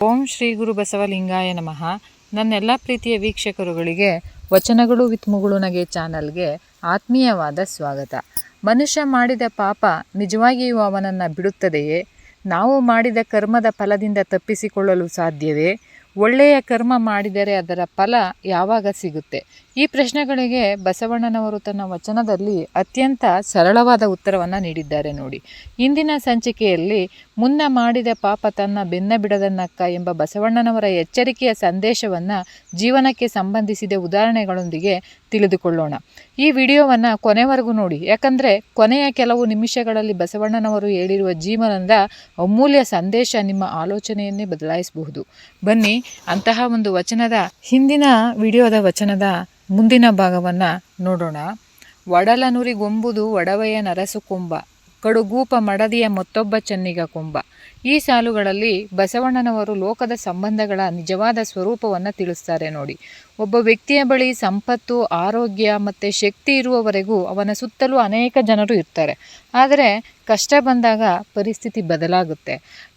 ಓಂ ಶ್ರೀ ಗುರು ಬಸವಲಿಂಗಾಯ ನಮಃ. ನನ್ನೆಲ್ಲ ಪ್ರೀತಿಯ ವೀಕ್ಷಕರುಗಳಿಗೆ ವಚನಗಳು ವಿತ್ ಮುಗುಳುನಗೆ ಚಾನಲ್ಗೆ ಆತ್ಮೀಯವಾದ ಸ್ವಾಗತ. ಮನುಷ್ಯ ಮಾಡಿದ ಪಾಪ ನಿಜವಾಗಿಯೂ ಅವನನ್ನು ಬಿಡುತ್ತದೆಯೇ? ನಾವು ಮಾಡಿದ ಕರ್ಮದ ಫಲದಿಂದ ತಪ್ಪಿಸಿಕೊಳ್ಳಲು ಸಾಧ್ಯವೇ? ಒಳ್ಳೆಯ ಕರ್ಮ ಮಾಡಿದರೆ ಅದರ ಫಲ ಯಾವಾಗ ಸಿಗುತ್ತೆ? ಈ ಪ್ರಶ್ನೆಗಳಿಗೆ ಬಸವಣ್ಣನವರು ತನ್ನ ವಚನದಲ್ಲಿ ಅತ್ಯಂತ ಸರಳವಾದ ಉತ್ತರವನ್ನು ನೀಡಿದ್ದಾರೆ ನೋಡಿ. ಇಂದಿನ ಸಂಚಿಕೆಯಲ್ಲಿ ಮುನ್ನ ಮಾಡಿದ ಪಾಪ ತನ್ನ ಬೆನ್ನ ಬಿಡದನ್ನಕ್ಕ ಎಂಬ ಬಸವಣ್ಣನವರ ಎಚ್ಚರಿಕೆಯ ಸಂದೇಶವನ್ನು ಜೀವನಕ್ಕೆ ಸಂಬಂಧಿಸಿದ ಉದಾಹರಣೆಗಳೊಂದಿಗೆ ತಿಳಿದುಕೊಳ್ಳೋಣ. ಈ ವಿಡಿಯೋವನ್ನು ಕೊನೆವರೆಗೂ ನೋಡಿ, ಯಾಕಂದರೆ ಕೊನೆಯ ಕೆಲವು ನಿಮಿಷಗಳಲ್ಲಿ ಬಸವಣ್ಣನವರು ಹೇಳಿರುವ ಜೀವನದ ಅಮೂಲ್ಯ ಸಂದೇಶ ನಿಮ್ಮ ಆಲೋಚನೆಯನ್ನೇ ಬದಲಾಯಿಸಬಹುದು. ಬನ್ನಿ ಅಂತಹ ಒಂದು ವಚನದ ಹಿಂದಿನ ವಿಡಿಯೋದ ವಚನದ ಮುಂದಿನ ಭಾಗವನ್ನು ನೋಡೋಣ. ಒಡಲನುರಿಗೊಂಬುದು ಒಡವೆಯ ನರಸು ಕೊಂಬ, ಕಡುಗೂಪ ಮಡದಿಯ ಮತ್ತೊಬ್ಬ ಚೆನ್ನಿಗ ಕೊಂಬ. ಈ ಸಾಲುಗಳಲ್ಲಿ ಬಸವಣ್ಣನವರು ಲೋಕದ ಸಂಬಂಧಗಳ ನಿಜವಾದ ಸ್ವರೂಪವನ್ನು ತಿಳಿಸ್ತಾರೆ ನೋಡಿ. ಒಬ್ಬ ವ್ಯಕ್ತಿಯ ಬಳಿ ಸಂಪತ್ತು, ಆರೋಗ್ಯ ಮತ್ತು ಶಕ್ತಿ ಇರುವವರೆಗೂ ಅವನ ಸುತ್ತಲೂ ಅನೇಕ ಜನರು ಇರ್ತಾರೆ. ಆದರೆ ಕಷ್ಟ ಬಂದಾಗ ಪರಿಸ್ಥಿತಿ ಬದಲಾಗುತ್ತೆ.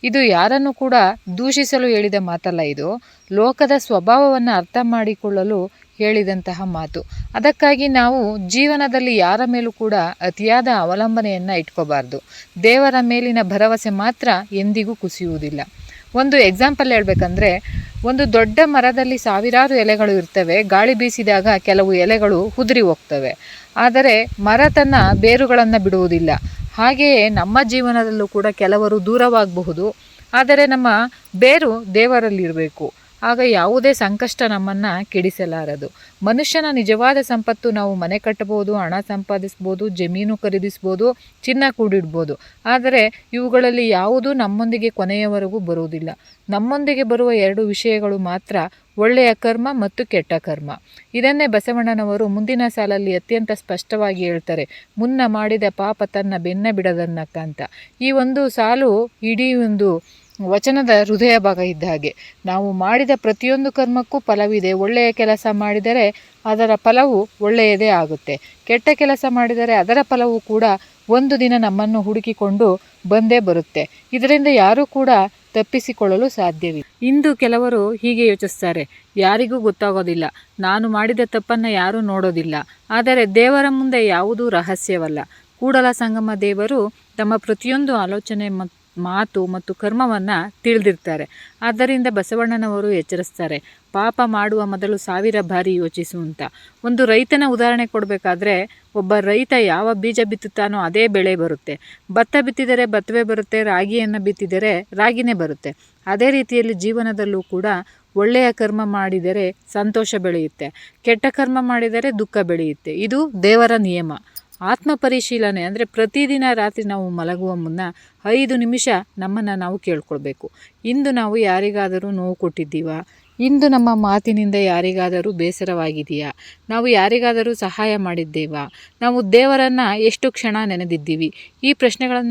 ಇದು ಯಾರನ್ನು ಕೂಡ ದೂಷಿಸಲು ಹೇಳಿದ ಮಾತಲ್ಲ, ಇದು ಲೋಕದ ಸ್ವಭಾವವನ್ನು ಅರ್ಥ ಮಾಡಿಕೊಳ್ಳಲು ಹೇಳಿದಂತಹ ಮಾತು. ಅದಕ್ಕಾಗಿ ನಾವು ಜೀವನದಲ್ಲಿ ಯಾರ ಮೇಲೂ ಕೂಡ ಅತಿಯಾದ ಅವಲಂಬನೆಯನ್ನು ಇಟ್ಕೋಬಾರ್ದು. ದೇವರ ಮೇಲಿನ ಭರವಸೆ ಮಾತ್ರ ಎಂದಿಗೂ ಕುಸಿಯುವುದಿಲ್ಲ. ಒಂದು ಎಕ್ಸಾಂಪಲ್ ಹೇಳ್ಬೇಕಂದ್ರೆ, ಒಂದು ದೊಡ್ಡ ಮರದಲ್ಲಿ ಸಾವಿರಾರು ಎಲೆಗಳು ಇರ್ತವೆ. ಗಾಳಿ ಬೀಸಿದಾಗ ಕೆಲವು ಎಲೆಗಳು ಉದುರಿ ಹೋಗ್ತವೆ, ಆದರೆ ಮರ ತನ್ನ ಬೇರುಗಳನ್ನು ಬಿಡುವುದಿಲ್ಲ. ಹಾಗೆಯೇ ನಮ್ಮ ಜೀವನದಲ್ಲೂ ಕೂಡ ಕೆಲವರು ದೂರವಾಗಬಹುದು, ಆದರೆ ನಮ್ಮ ಬೇರು ದೇವರಲ್ಲಿರಬೇಕು. ಆಗ ಯಾವುದೇ ಸಂಕಷ್ಟ ನಮ್ಮನ್ನು ಕೆಡಿಸಲಾರದು. ಮನುಷ್ಯನ ನಿಜವಾದ ಸಂಪತ್ತು ನಾವು ಮನೆ ಕಟ್ಟಬಹುದು, ಹಣ ಸಂಪಾದಿಸ್ಬೋದು, ಜಮೀನು ಖರೀದಿಸ್ಬೋದು, ಚಿನ್ನ ಕೂಡಿಡ್ಬೋದು. ಆದರೆ ಇವುಗಳಲ್ಲಿ ಯಾವುದೂ ನಮ್ಮೊಂದಿಗೆ ಕೊನೆಯವರೆಗೂ ಬರುವುದಿಲ್ಲ. ನಮ್ಮೊಂದಿಗೆ ಬರುವ ಎರಡು ವಿಷಯಗಳು ಮಾತ್ರ, ಒಳ್ಳೆಯ ಕರ್ಮ ಮತ್ತು ಕೆಟ್ಟ ಕರ್ಮ. ಇದನ್ನೇ ಬಸವಣ್ಣನವರು ಮುಂದಿನ ಸಾಲಲ್ಲಿ ಅತ್ಯಂತ ಸ್ಪಷ್ಟವಾಗಿ ಹೇಳ್ತಾರೆ. ಮುನ್ನ ಮಾಡಿದ ಪಾಪ ತನ್ನ ಬೆನ್ನ ಬಿಡದನ್ನಕ್ಕ ಅಂತ. ಈ ಒಂದು ಸಾಲು ಇಡೀ ಒಂದು ವಚನದ ಹೃದಯ ಭಾಗ ಇದ್ದ ಹಾಗೆ. ನಾವು ಮಾಡಿದ ಪ್ರತಿಯೊಂದು ಕರ್ಮಕ್ಕೂ ಫಲವಿದೆ. ಒಳ್ಳೆಯ ಕೆಲಸ ಮಾಡಿದರೆ ಅದರ ಫಲವು ಒಳ್ಳೆಯದೇ ಆಗುತ್ತೆ. ಕೆಟ್ಟ ಕೆಲಸ ಮಾಡಿದರೆ ಅದರ ಫಲವು ಕೂಡ ಒಂದು ದಿನ ನಮ್ಮನ್ನು ಹುಡುಕಿಕೊಂಡು ಬಂದೇ ಬರುತ್ತೆ. ಇದರಿಂದ ಯಾರೂ ಕೂಡ ತಪ್ಪಿಸಿಕೊಳ್ಳಲು ಸಾಧ್ಯವಿಲ್ಲ. ಇಂದು ಕೆಲವರು ಹೀಗೆ ಯೋಚಿಸ್ತಾರೆ, ಯಾರಿಗೂ ಗೊತ್ತಾಗೋದಿಲ್ಲ, ನಾನು ಮಾಡಿದ ತಪ್ಪನ್ನು ಯಾರೂ ನೋಡೋದಿಲ್ಲ. ಆದರೆ ದೇವರ ಮುಂದೆ ಯಾವುದೂ ರಹಸ್ಯವಲ್ಲ. ಕೂಡಲ ಸಂಗಮ ದೇವರು ತಮ್ಮ ಪ್ರತಿಯೊಂದು ಆಲೋಚನೆ ಮಾತು ಮತ್ತು ಕರ್ಮವನ್ನು ತಿಳಿದಿರ್ತಾರೆ. ಆದ್ದರಿಂದ ಬಸವಣ್ಣನವರು ಎಚ್ಚರಿಸ್ತಾರೆ, ಪಾಪ ಮಾಡುವ ಮೊದಲು 1000 ಬಾರಿ ಯೋಚಿಸು ಅಂತ. ಒಂದು ರೈತನ ಉದಾಹರಣೆ ಕೊಡಬೇಕಾದ್ರೆ, ಒಬ್ಬ ರೈತ ಯಾವ ಬೀಜ ಬಿತ್ತುತ್ತಾನೋ ಅದೇ ಬೆಳೆ ಬರುತ್ತೆ. ಭತ್ತ ಬಿತ್ತಿದರೆ ಭತ್ತವೇ ಬರುತ್ತೆ, ರಾಗಿಯನ್ನು ಬಿತ್ತಿದರೆ ರಾಗಿನೇ ಬರುತ್ತೆ. ಅದೇ ರೀತಿಯಲ್ಲಿ ಜೀವನದಲ್ಲೂ ಕೂಡ ಒಳ್ಳೆಯ ಕರ್ಮ ಮಾಡಿದರೆ ಸಂತೋಷ ಬೆಳೆಯುತ್ತೆ, ಕೆಟ್ಟ ಕರ್ಮ ಮಾಡಿದರೆ ದುಃಖ ಬೆಳೆಯುತ್ತೆ. ಇದು ದೇವರ ನಿಯಮ. ಆತ್ಮ ಪರಿಶೀಲನೆ ಅಂದರೆ ಪ್ರತಿದಿನ ರಾತ್ರಿ ನಾವು ಮಲಗುವ ಮುನ್ನ 5 ನಿಮಿಷ ನಮ್ಮನ್ನು ನಾವು ಕೇಳ್ಕೊಳ್ಬೇಕು. ಇಂದು ನಾವು ಯಾರಿಗಾದರೂ ನೋವು ಕೊಟ್ಟಿದ್ದೀವಾ? ಇಂದು ನಮ್ಮ ಮಾತಿನಿಂದ ಯಾರಿಗಾದರೂ ಬೇಸರವಾಗಿದೆಯಾ? ನಾವು ಯಾರಿಗಾದರೂ ಸಹಾಯ ಮಾಡಿದ್ದೇವಾ? ನಾವು ದೇವರನ್ನು ಎಷ್ಟು ಕ್ಷಣ ನೆನೆದಿದ್ದೀವಿ? ಈ ಪ್ರಶ್ನೆಗಳು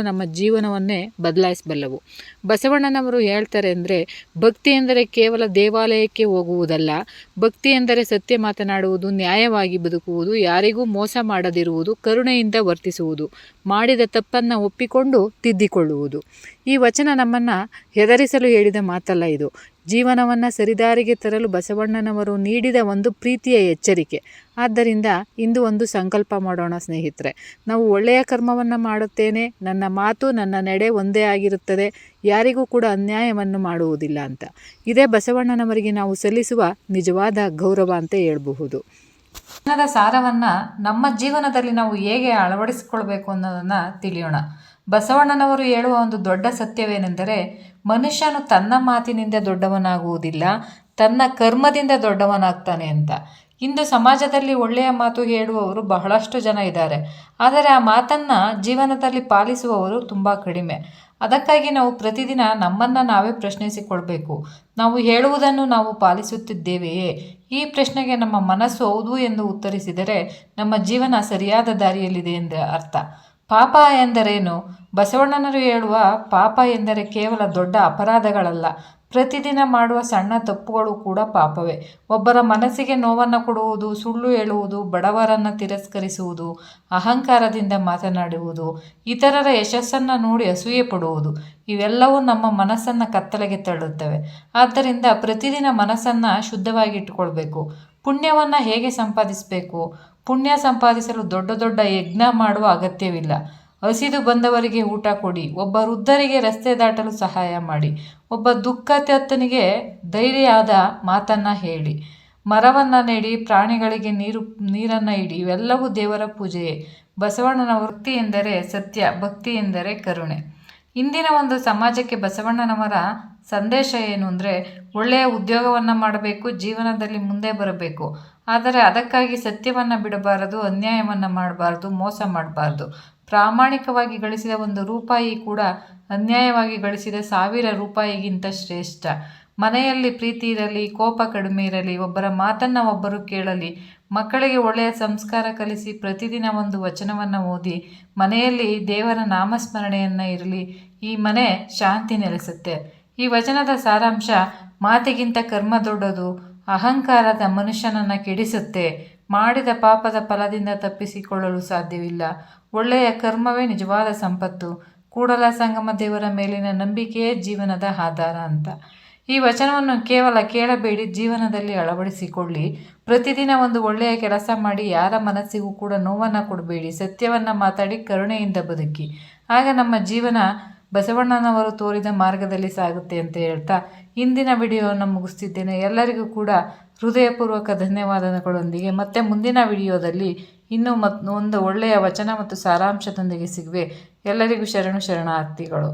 ನಮ್ಮ ಜೀವನವನ್ನೇ ಬದಲಾಯಿಸಬಲ್ಲವು. ಬಸವಣ್ಣನವರು ಹೇಳ್ತಾರೆ ಅಂದರೆ, ಭಕ್ತಿ ಎಂದರೆ ಕೇವಲ ದೇವಾಲಯಕ್ಕೆ ಹೋಗುವುದಲ್ಲ. ಭಕ್ತಿ ಎಂದರೆ ಸತ್ಯ ಮಾತನಾಡುವುದು, ನ್ಯಾಯವಾಗಿ ಬದುಕುವುದು, ಯಾರಿಗೂ ಮೋಸ ಮಾಡದಿರುವುದು, ಕರುಣೆಯಿಂದ ವರ್ತಿಸುವುದು, ಮಾಡಿದ ತಪ್ಪನ್ನು ಒಪ್ಪಿಕೊಂಡು ತಿದ್ದಿಕೊಳ್ಳುವುದು. ಈ ವಚನ ನಮ್ಮನ್ನು ಹೆದರಿಸಲು ಹೇಳಿದ ಮಾತಲ್ಲ, ಇದು ಜೀವನವನ್ನು ಸರಿದಾರಿಗೆ ತರಲು ಬಸವಣ್ಣನವರು ನೀಡಿದ ಒಂದು ಪ್ರೀತಿಯ ಎಚ್ಚರಿಕೆ. ಆದ್ದರಿಂದ ಇಂದು ಒಂದು ಸಂಕಲ್ಪ ಮಾಡೋಣ ಸ್ನೇಹಿತರೆ. ನಾವು ಒಳ್ಳೆಯ ಕರ್ಮವನ್ನು ಮಾಡುತ್ತೇನೆ, ನನ್ನ ಮಾತು ನನ್ನ ನಡೆ ಒಂದೇ ಆಗಿರುತ್ತದೆ, ಯಾರಿಗೂ ಕೂಡ ಅನ್ಯಾಯವನ್ನು ಮಾಡುವುದಿಲ್ಲ ಅಂತ. ಇದೇ ಬಸವಣ್ಣನವರಿಗೆ ನಾವು ಸಲ್ಲಿಸುವ ನಿಜವಾದ ಗೌರವ ಅಂತ ಹೇಳಬಹುದು. ಜ್ಞಾನದ ಸಾರವನ್ನು ನಮ್ಮ ಜೀವನದಲ್ಲಿ ನಾವು ಹೇಗೆ ಅಳವಡಿಸಿಕೊಳ್ಬೇಕು ಅನ್ನೋದನ್ನು ತಿಳಿಯೋಣ. ಬಸವಣ್ಣನವರು ಹೇಳುವ ಒಂದು ದೊಡ್ಡ ಸತ್ಯವೇನೆಂದರೆ, ಮನುಷ್ಯನು ತನ್ನ ಮಾತಿನಿಂದ ದೊಡ್ಡವನಾಗುವುದಿಲ್ಲ, ತನ್ನ ಕರ್ಮದಿಂದ ದೊಡ್ಡವನಾಗ್ತಾನೆ ಅಂತ. ಇಂದು ಸಮಾಜದಲ್ಲಿ ಒಳ್ಳೆಯ ಮಾತು ಹೇಳುವವರು ಬಹಳಷ್ಟು ಜನ ಇದ್ದಾರೆ, ಆದರೆ ಆ ಮಾತನ್ನು ಜೀವನದಲ್ಲಿ ಪಾಲಿಸುವವರು ತುಂಬ ಕಡಿಮೆ. ಅದಕ್ಕಾಗಿ ನಾವು ಪ್ರತಿದಿನ ನಮ್ಮನ್ನು ನಾವೇ ಪ್ರಶ್ನಿಸಿಕೊಳ್ಬೇಕು. ನಾವು ಹೇಳುವುದನ್ನು ನಾವು ಪಾಲಿಸುತ್ತಿದ್ದೇವೆಯೇ? ಈ ಪ್ರಶ್ನೆಗೆ ನಮ್ಮ ಮನಸ್ಸು ಹೌದು ಎಂದು ಉತ್ತರಿಸಿದರೆ ನಮ್ಮ ಜೀವನ ಸರಿಯಾದ ದಾರಿಯಲ್ಲಿದೆ ಎಂದು ಅರ್ಥ. ಪಾಪ ಎಂದರೇನು? ಬಸವಣ್ಣನವರು ಹೇಳುವ ಪಾಪ ಎಂದರೆ ಕೇವಲ ದೊಡ್ಡ ಅಪರಾಧಗಳಲ್ಲ, ಪ್ರತಿದಿನ ಮಾಡುವ ಸಣ್ಣ ತಪ್ಪುಗಳು ಕೂಡ ಪಾಪವೇ. ಒಬ್ಬರ ಮನಸ್ಸಿಗೆ ನೋವನ್ನು ಕೊಡುವುದು, ಸುಳ್ಳು ಹೇಳುವುದು, ಬಡವರನ್ನು ತಿರಸ್ಕರಿಸುವುದು, ಅಹಂಕಾರದಿಂದ ಮಾತನಾಡುವುದು, ಇತರರ ಯಶಸ್ಸನ್ನು ನೋಡಿ ಅಸೂಯೆ ಪಡುವುದು, ಇವೆಲ್ಲವೂ ನಮ್ಮ ಮನಸ್ಸನ್ನು ಕತ್ತಲೆಗೆ ತಳ್ಳುತ್ತವೆ. ಆದ್ದರಿಂದ ಪ್ರತಿದಿನ ಮನಸ್ಸನ್ನು ಶುದ್ಧವಾಗಿಟ್ಟುಕೊಳ್ಬೇಕು. ಪುಣ್ಯವನ್ನು ಹೇಗೆ ಸಂಪಾದಿಸಬೇಕು? ಪುಣ್ಯ ಸಂಪಾದಿಸಲು ದೊಡ್ಡ ದೊಡ್ಡ ಯಜ್ಞ ಮಾಡುವ ಅಗತ್ಯವಿಲ್ಲ. ಹಸಿದು ಬಂದವರಿಗೆ ಊಟ ಕೊಡಿ, ಒಬ್ಬ ವೃದ್ಧರಿಗೆ ರಸ್ತೆ ದಾಟಲು ಸಹಾಯ ಮಾಡಿ, ಒಬ್ಬ ದುಃಖತನಿಗೆ ಧೈರ್ಯದ ಮಾತನ್ನು ಹೇಳಿ, ಮರವನ್ನು ನೆಡಿ, ಪ್ರಾಣಿಗಳಿಗೆ ನೀರನ್ನು ಇಡಿ, ಇವೆಲ್ಲವೂ ದೇವರ ಪೂಜೆಯೇ. ಬಸವಣ್ಣನ ವೃತ್ತಿ ಎಂದರೆ ಸತ್ಯ, ಭಕ್ತಿ ಎಂದರೆ ಕರುಣೆ. ಇಂದಿನ ಒಂದು ಸಮಾಜಕ್ಕೆ ಬಸವಣ್ಣನವರ ಸಂದೇಶ ಏನು ಅಂದರೆ, ಒಳ್ಳೆಯ ಉದ್ಯೋಗವನ್ನು ಮಾಡಬೇಕು, ಜೀವನದಲ್ಲಿ ಮುಂದೆ ಬರಬೇಕು. ಆದರೆ ಅದಕ್ಕಾಗಿ ಸತ್ಯವನ್ನು ಬಿಡಬಾರದು, ಅನ್ಯಾಯವನ್ನು ಮಾಡಬಾರ್ದು, ಮೋಸ ಮಾಡಬಾರ್ದು. ಪ್ರಾಮಾಣಿಕವಾಗಿ ಗಳಿಸಿದ 1 ರೂಪಾಯಿ ಕೂಡ ಅನ್ಯಾಯವಾಗಿ ಗಳಿಸಿದ 1000 ರೂಪಾಯಿಗಿಂತ ಶ್ರೇಷ್ಠ. ಮನೆಯಲ್ಲಿ ಪ್ರೀತಿ ಇರಲಿ, ಕೋಪ ಕಡಿಮೆ ಇರಲಿ, ಒಬ್ಬರ ಮಾತನ್ನು ಒಬ್ಬರು ಕೇಳಲಿ, ಮಕ್ಕಳಿಗೆ ಒಳ್ಳೆಯ ಸಂಸ್ಕಾರ ಕಲಿಸಿ, ಪ್ರತಿದಿನ 1 ವಚನವನ್ನು ಓದಿ, ಮನೆಯಲ್ಲಿ ದೇವರ ನಾಮಸ್ಮರಣೆಯನ್ನು ಇರಲಿ, ಈ ಮನೆ ಶಾಂತಿ ನೆಲೆಸುತ್ತೆ. ಈ ವಚನದ ಸಾರಾಂಶ: ಮಾತಿಗಿಂತ ಕರ್ಮ ದೊಡ್ಡದು, ಅಹಂಕಾರದ ಮನುಷ್ಯನನ್ನು ಕೆಡಿಸುತ್ತೆ, ಮಾಡಿದ ಪಾಪದ ಫಲದಿಂದ ತಪ್ಪಿಸಿಕೊಳ್ಳಲು ಸಾಧ್ಯವಿಲ್ಲ, ಒಳ್ಳೆಯ ಕರ್ಮವೇ ನಿಜವಾದ ಸಂಪತ್ತು, ಕೂಡಲ ಸಂಗಮ ದೇವರ ಮೇಲಿನ ನಂಬಿಕೆಯೇ ಜೀವನದ ಆಧಾರ ಅಂತ. ಈ ವಚನವನ್ನು ಕೇವಲ ಕೇಳಬೇಡಿ, ಜೀವನದಲ್ಲಿ ಅಳವಡಿಸಿಕೊಳ್ಳಿ. ಪ್ರತಿದಿನ 1 ಒಳ್ಳೆಯ ಕೆಲಸ ಮಾಡಿ, ಯಾರ ಮನಸ್ಸಿಗೂ ಕೂಡ ನೋವನ್ನು ಕೊಡಬೇಡಿ, ಸತ್ಯವನ್ನು ಮಾತಾಡಿ, ಕರುಣೆಯಿಂದ ಬದುಕಿ. ಆಗ ನಮ್ಮ ಜೀವನ ಬಸವಣ್ಣನವರು ತೋರಿದ ಮಾರ್ಗದಲ್ಲಿ ಸಾಗುತ್ತೆ ಅಂತ ಹೇಳ್ತಾ ಇಂದಿನ ವಿಡಿಯೋವನ್ನು ಮುಗಿಸ್ತಿದ್ದೇನೆ. ಎಲ್ಲರಿಗೂ ಕೂಡ ಹೃದಯಪೂರ್ವಕ ಧನ್ಯವಾದಗಳೊಂದಿಗೆ ಮತ್ತೆ ಮುಂದಿನ ವಿಡಿಯೋದಲ್ಲಿ ಇನ್ನೂ ಒಂದು ಒಳ್ಳೆಯ ವಚನ ಮತ್ತು ಸಾರಾಂಶದೊಂದಿಗೆ ಸಿಗುವೆ. ಎಲ್ಲರಿಗೂ ಶರಣಾರ್ಥಿಗಳು.